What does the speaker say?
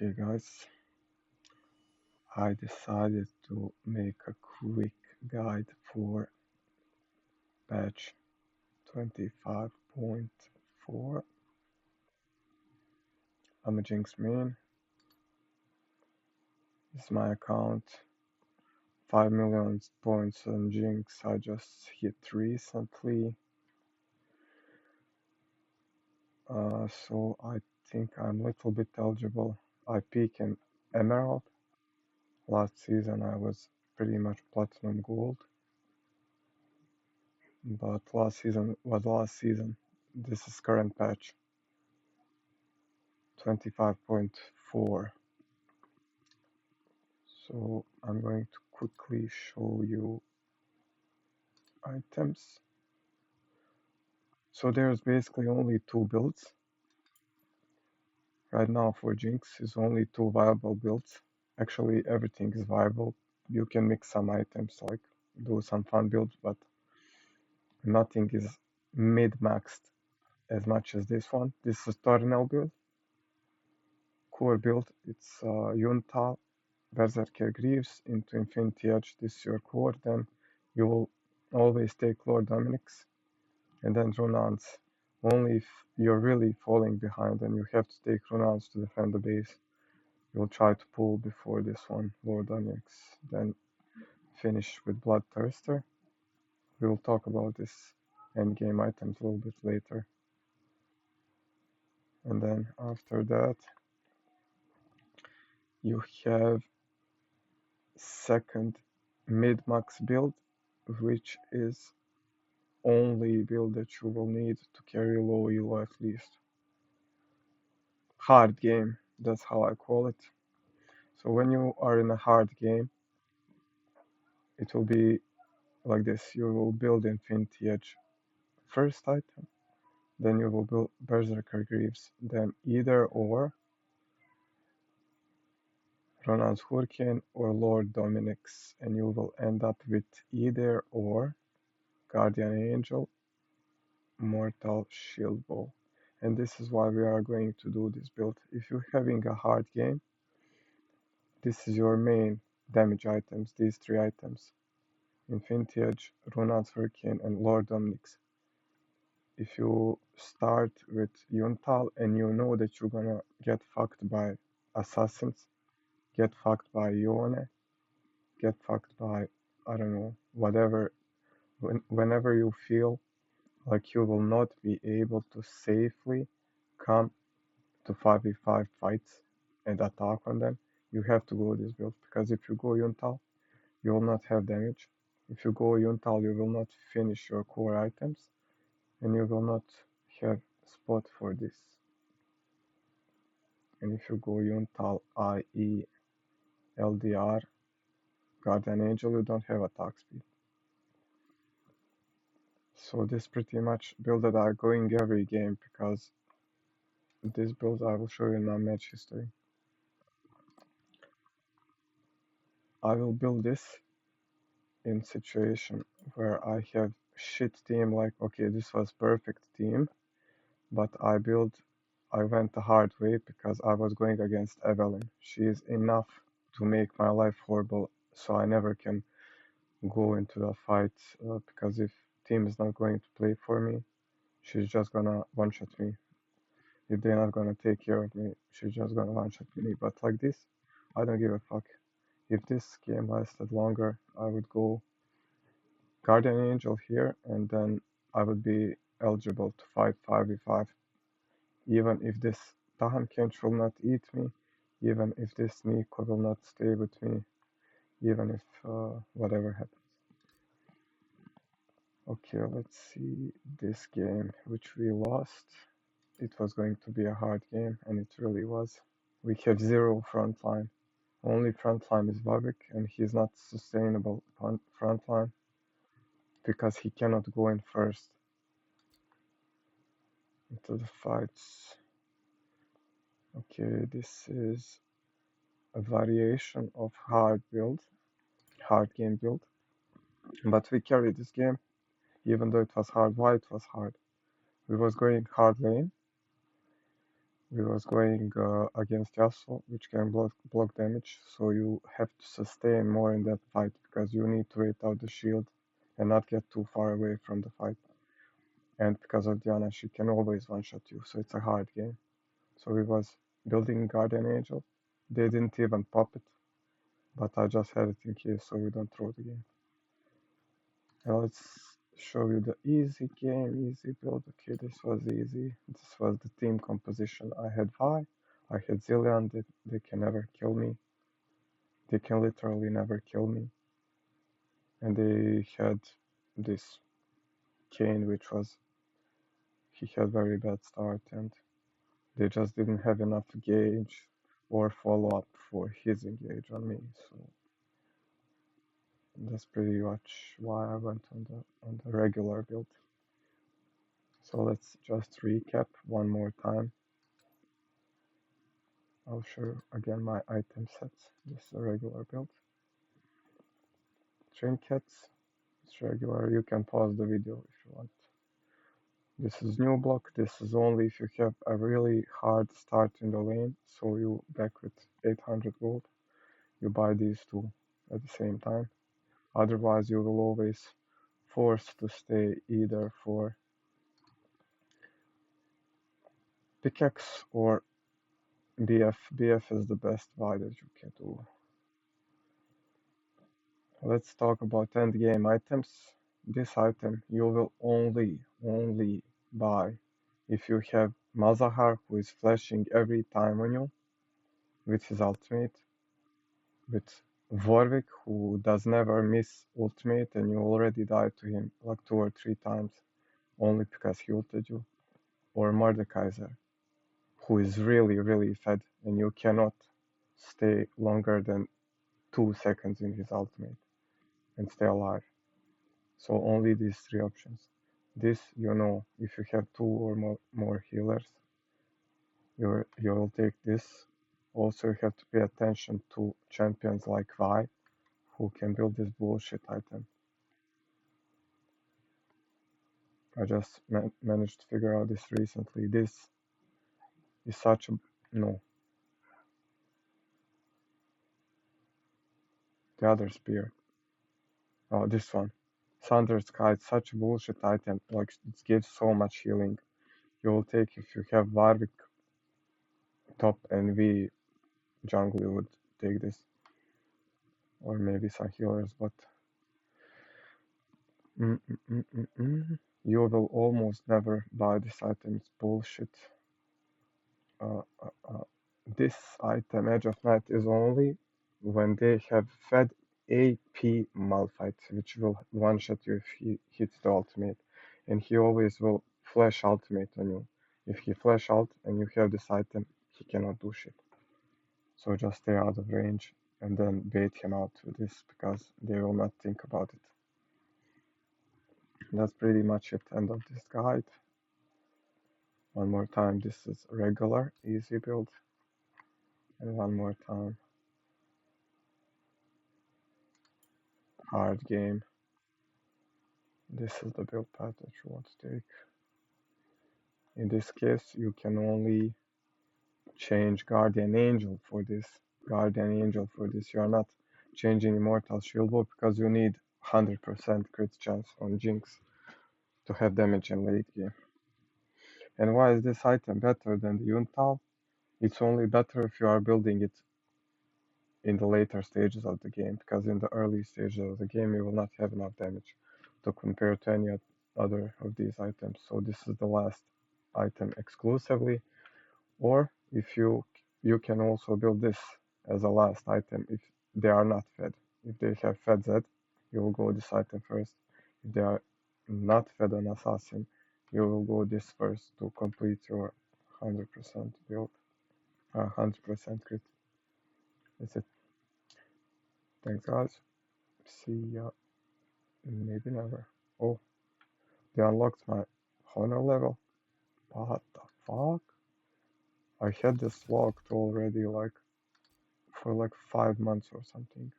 Okay, guys, I decided to make a quick guide for patch 25.4. I'm a Jinx main. This is my account. 5 million points on Jinx. I just hit recently. So I think I'm a little bit eligible. I peak in Emerald. Last season I was pretty much Platinum Gold. But last season was last season. This is current patch 25.4. So I'm going to quickly show you items. So there's basically only two builds. Right now for Jinx is only two viable builds. Actually everything is viable. You can mix some items, like do some fun builds, but nothing is mid-maxed as much as this one. This is Tornel build. Core build, it's Yunta, Berserker Greaves into Infinity Edge. This is your core. Then you will always take Lord Dominic's, and then Runans. Only if you're really falling behind and you have to take Runans to defend the base, you'll try to pull before this one, Lord Dominic's. Then finish with Bloodthirster. We will talk about this endgame items a little bit later. And then after that, you have second mid-max build, which is only build that you will need to carry low elo at least. Hard game, that's how I call it. So when you are in a hard game, it will be like this. You will build Infinity Edge first item, then you will build Berserker Greaves, then either or Ronan's Hurricane or Lord Dominic's, and you will end up with either or Guardian Angel, Mortal Shield Bow. And this is why we are going to do this build. If you're having a hard game, this is your main damage items, these three items. Infinity Edge, Ronan's Hurricane, and Lord Dominic's. If you start with Yuntal and you know that you're gonna get fucked by assassins, get fucked by Yone, get fucked by, I don't know, whatever, whenever you feel like you will not be able to safely come to 5v5 fights and attack on them, you have to go this build, because if you go Yuntal, you will not have damage. If you go Yuntal, you will not finish your core items, and you will not have spot for this. And if you go Yuntal, i.e. LDR, Guardian Angel, you don't have attack speed. So this pretty much build that are going every game, because this build I will show you in my match history. I will build this in situation where I have shit team, like okay, this was perfect team, but I went the hard way because I was going against Evelyn. She is enough to make my life horrible, so I never can go into the fight, because if team is not going to play for me, she's just gonna one-shot me. If they're not gonna take care of me, she's just gonna one-shot me. But like this, I don't give a fuck. If this game lasted longer, I would go Guardian Angel here, and then I would be eligible to fight 5v5. Even if this Tahan Kench will not eat me, even if this Nico will not stay with me, even if whatever happens. Okay, let's see this game, which we lost. It was going to be a hard game, and it really was. We have zero frontline. Only frontline is Vavik, and he's not sustainable frontline because he cannot go in first into the fights. Okay, this is a variation of hard game build, but we carried this game, even though it was hard. Why it was hard? We was going hard lane. We was going against Yasuo, which can block damage, so you have to sustain more in that fight because you need to wait out the shield and not get too far away from the fight. And because of Diana, she can always one-shot you, so it's a hard game. So we was building Guardian Angel. They didn't even pop it, but I just had it in case so we don't throw the game. Now let's show you the easy game, easy build. Okay, this was easy. This was the team composition. I had Vi, I had Zillion. They can never kill me. They can literally never kill me. And they had this Kane, which was, he had very bad start and they just didn't have enough gauge or follow up for his engage on me. So that's pretty much why I went on the regular build. So let's just recap one more time. I'll show again my item sets. This is a regular build. Trinkets, it's regular. You can pause the video if you want. This is new block. This is only if you have a really hard start in the lane. So you back with 800 gold. You buy these two at the same time. Otherwise, you will always forced to stay either for pickaxe or BF. BF is the best buy that you can do. Let's talk about end game items. This item you will only buy if you have Mazahar, who is flashing every time on you with his ultimate, with Warwick, who does never miss ultimate and you already died to him like 2 or 3 times only because he ulted you, or Mordekaiser, who is really fed and you cannot stay longer than 2 seconds in his ultimate and stay alive. So only these three options. This, if you have two or more healers, you will take this. Also, you have to pay attention to champions like Vi, who can build this bullshit item. I just managed to figure out this recently. This is such a no. The other spear. Oh, this one. Thunder Sky is such a bullshit item. Like it gives so much healing. You will take if you have Warwick top and V jungle. You would take this, or maybe some healers. But you will almost never buy this item. It's bullshit. Uh, uh, uh, this item, Edge of Night, is only when they have fed AP Malphite, which will one-shot you if he hits the ultimate. And he always will flash ultimate on you. If he flash out and you have this item, he cannot do shit. So just stay out of range and then bait him out with this because they will not think about it. That's pretty much it. End of this guide. One more time, this is regular, easy build. And one more time, hard game. This is the build path that you want to take. In this case, you can only change Guardian Angel for this. Guardian Angel for this. You are not changing Immortal Shieldwall because you need 100% crit chance on Jinx to have damage in late game. And why is this item better than the Yuntal? It's only better if you are building it in the later stages of the game, because in the early stages of the game you will not have enough damage to compare to any other of these items. So this is the last item exclusively, or if you can also build this as a last item if they are not fed. If they have fed Z, you will go this item first. If they are not fed on assassin, you will go this first to complete your 100% build, 100% crit. That's it. Thanks guys. See ya. Maybe never. Oh, they unlocked my honor level. What the fuck? I had this locked already like for like 5 months or something.